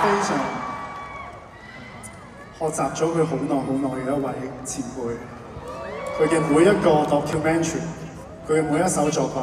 非常學習咗佢好耐嘅一位前輩。佢嘅每一個 documentary， 佢嘅每一首作品，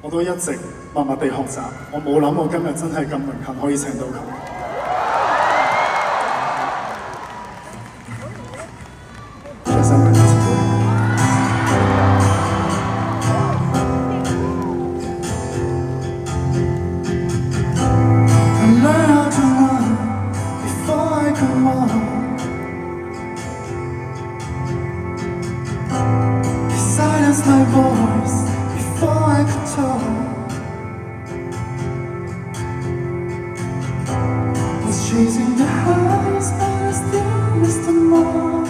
我都一直默默地學習。我冇諗我今日真係咁榮幸可以請到佢。謝晒佢前輩。My voice before I could talk was chasing the highs, but I still missed the mark.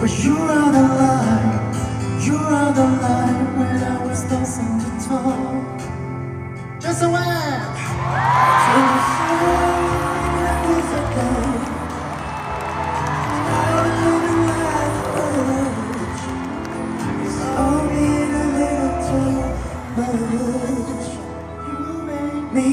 But you are the light, you are the light when I was lost in the dark. Just a wave from the high with the day. Me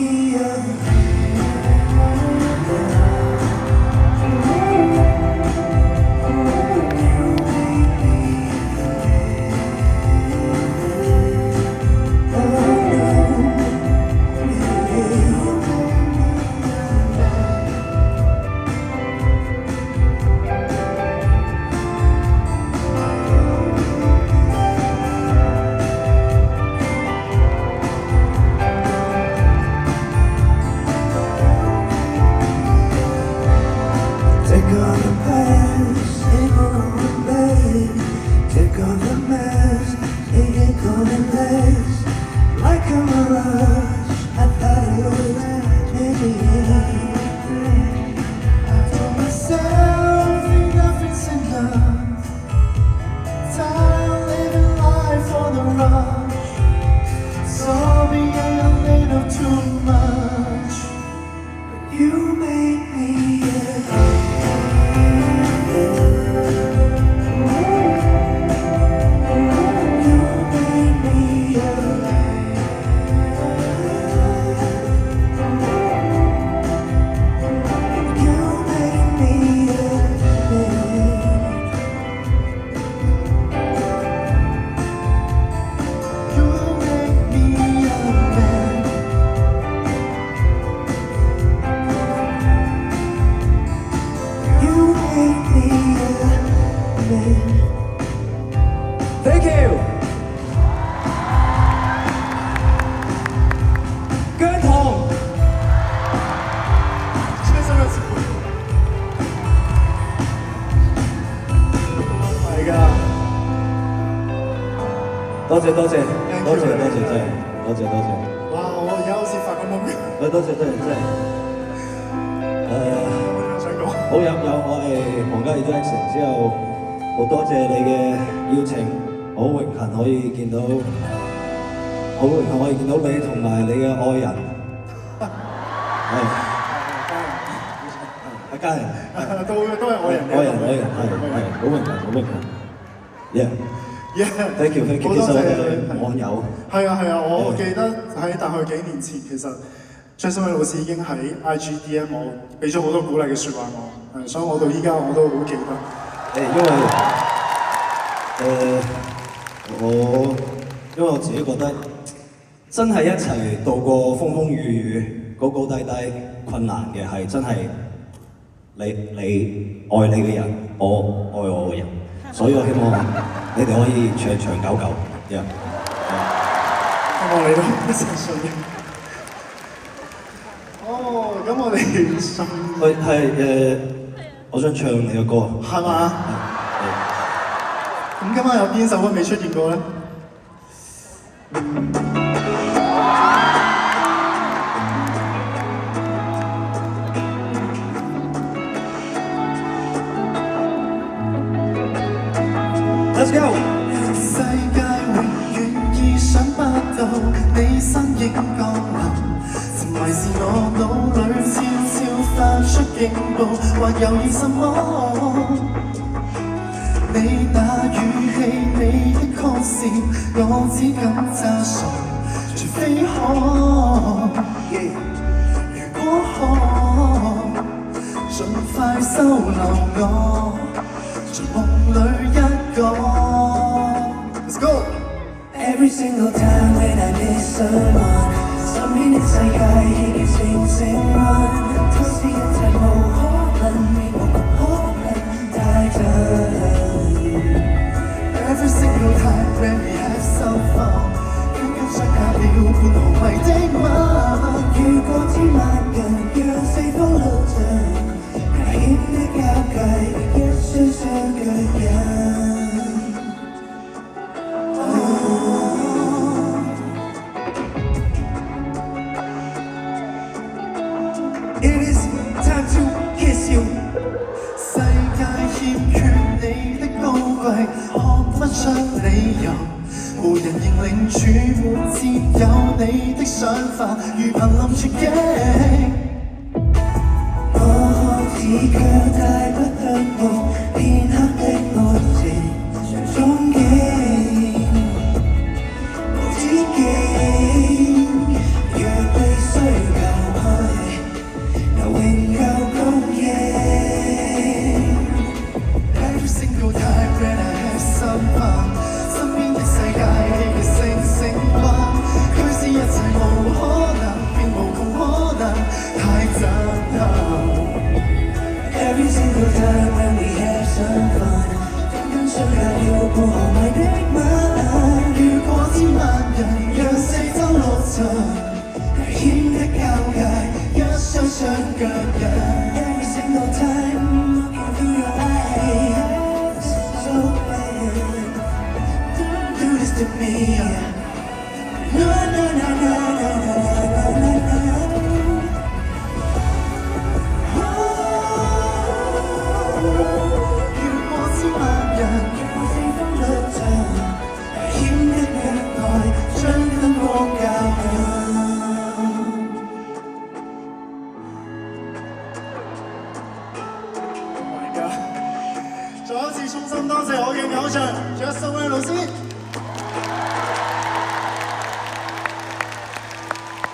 Thank you， 姜糖，真心有時會，係㗎，多謝，真係多謝。哇！我而家好似發緊夢。多謝，真係。想講，好有我係皇家二 Jackson 之後，好多謝你嘅邀請。好榮幸可以見到你同埋你嘅愛人，係家人，都係愛人，係好榮幸，Thank you， 其實我哋網友，係啊，我記得喺大概幾年前，其實張新偉老師已經喺 IG DM 我，俾咗好多鼓勵嘅説話我，所以我到依家我都好記得。因為我自己覺得真係一齊度過風風雨雨、高高低低、困難嘅係真係你愛你嘅人，我愛我嘅人，所以我希望你哋可以長長久久。希望你都一生順利。咁我哋信我想唱你嘅歌，係嘛？咁今晚有邊首歌未出現過咧？Let's go！ 世界永遠意想不到你身影降臨，沉迷是我腦裏悄悄發出警報，還猶豫什麼？你那語氣，你的曲線，我只敢詐傻，除非可。如我，在夢裏一個。Let's go! Every single time when I miss someone， 身邊的世界已經靜靜運，都是一切無可能，亦無可能太真。Every single time when we have some fun， 剛剛相隔了半毫米的吻，如果千萬人讓四方路盡，危險的交界，一雙雙腳印。It is time to kiss you。世界欠缺你的高貴，看不出理由。無人認領主沒佔有你的想法，如瀕臨絕境。我可以卻帶不向我片刻的愛情像終極無止境，若必須靠開，能永久供應。Every single time when I have some fun， 身邊的世界已成成溫，驅使一切無可能，並無窮可能，太震撼。Every single time when we have some fun， 剛剛相隔了半毫米的吻，如果千萬人讓四周落塵，危險的交界，一雙雙腳印。Every single time looking through your eyes, so bad. Don't do this to me. No, no, no, no, no, no, no, no, no. Oh, 如果千萬人讓四方旅程，危險的約會，將燈光交響。再一次衷心多謝我嘅偶像，仲有宋偉老師。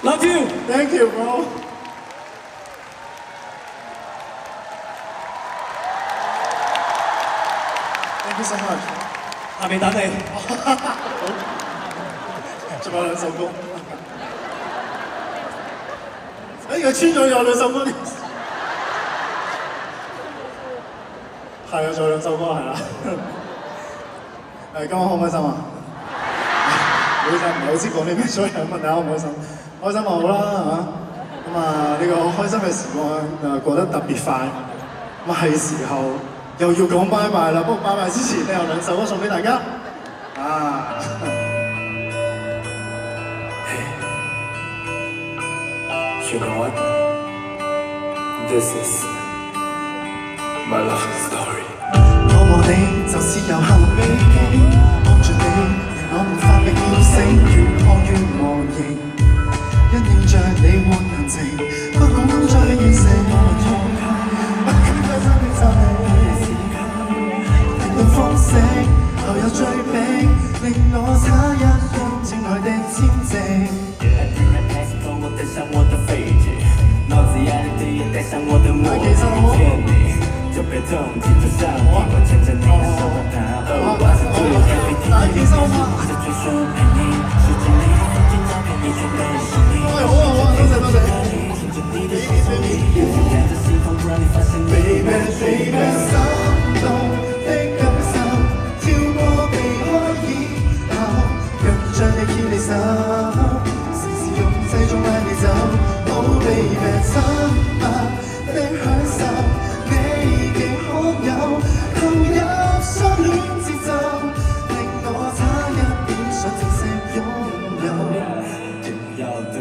Love you。Thank you, bro。Thank you so much。下面等你。仲有兩首歌。佢穿咗有兩首歌。係啊，仲有兩首歌係啦。今晚開唔開心啊？唔好意思，唔係好知講啲咩，所以問大家開唔開心？開心就好啦嚇。咁啊，呢個開心嘅時光過得特別快。咁係時候又要講拜拜啦。不過拜拜之前咧，有兩首歌送俾大家。啊！ You know what? This is my love story。 我和你就似遊行美景，望着你，令我無法被叫醒，越看越忘形，因應着你換人情，不管追與死，不敢開心的讚美，停頓風息，後有追逼，令我差一分情愛的簽證。我帶上我的飛機，腦子壓力低也帶上我的墨鏡，見你就別動機，就像我牽着你的手和他偶爾是最咖啡廳的女生，我的追溯陪你，手機裡的風景照片一全都是你，多謝，聽着你的聲音，看着星空讓你發現你的美麗。心動的感受，跳過避開以後，讓着你牽你手。中拉你走，Oh baby， 親密的享受，你極可有，投入相戀節奏，令我差一點想正式擁有。不要對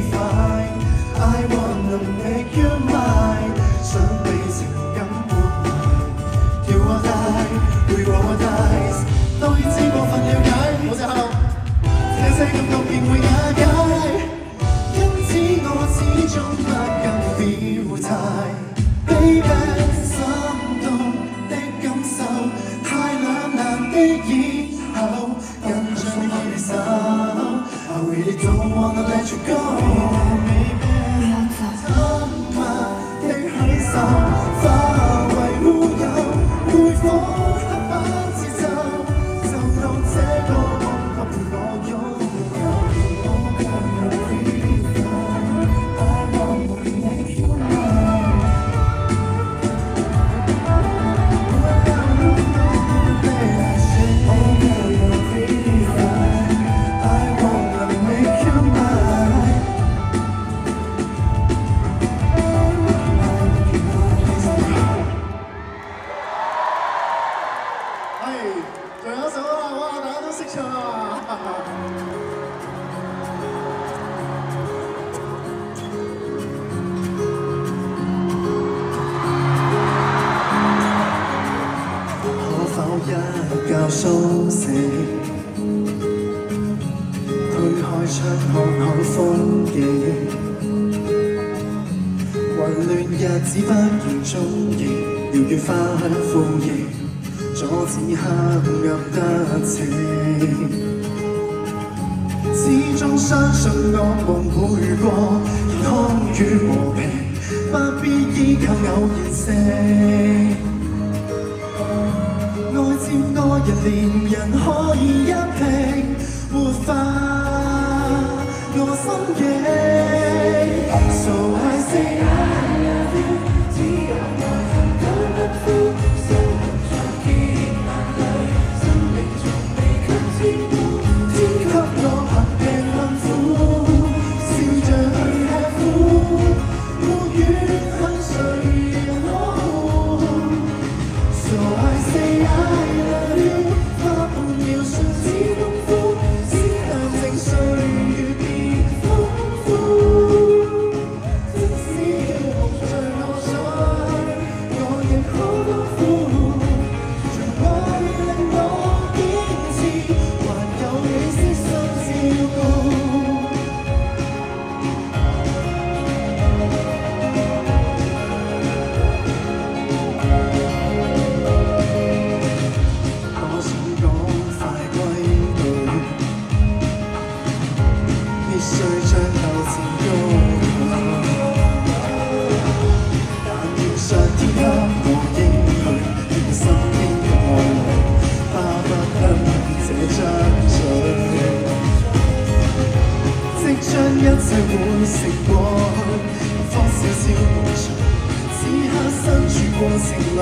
fine. I wanna make you mine， 想被情感活埋，跳我大，we roll our dice， 當然只過分了解，好隻hello，這些感覺便會瓦解，因此我始終不敢表態。Baby， 心動的感受，太兩難的以後，印象你的手。I really don't wanna let you go， 沉默的享受，化為烏有，會否黑板節奏，就當這個夢合陪我擁有。Oh girl you're free flow， I wanna make you mine。Oh girl you're free flow，I wanna make you mine。係，仲有一首啊！哇，大家都識唱啊！可否一覺甦醒，推開窗看看風景，混亂日子不見蹤影，鳥語花香呼應，阻止黑暗得逞。始終相信惡夢會過，健康與和平，不必依靠偶然性。愛漸多人，連人可以一拼，活化我心境。So I say I love you， 只有愛恨都不負，生活在結眼淚，生命從未給天賦，天給我貧病困苦，笑着去吃苦，沒怨恨誰人可護。So I say I love you， 花半秒瞬似功夫，思量正歲月變豐富。即使要蒙着我想，我亦可多苦。像愛令我堅持，還有你悉心照顧。我想趕快歸隊，必須將頭前高舉，但願上天給我應許，願心經愛侶，巴不得這張嘴，即將一切會成過去，方少少無趣，此刻身處過程裏。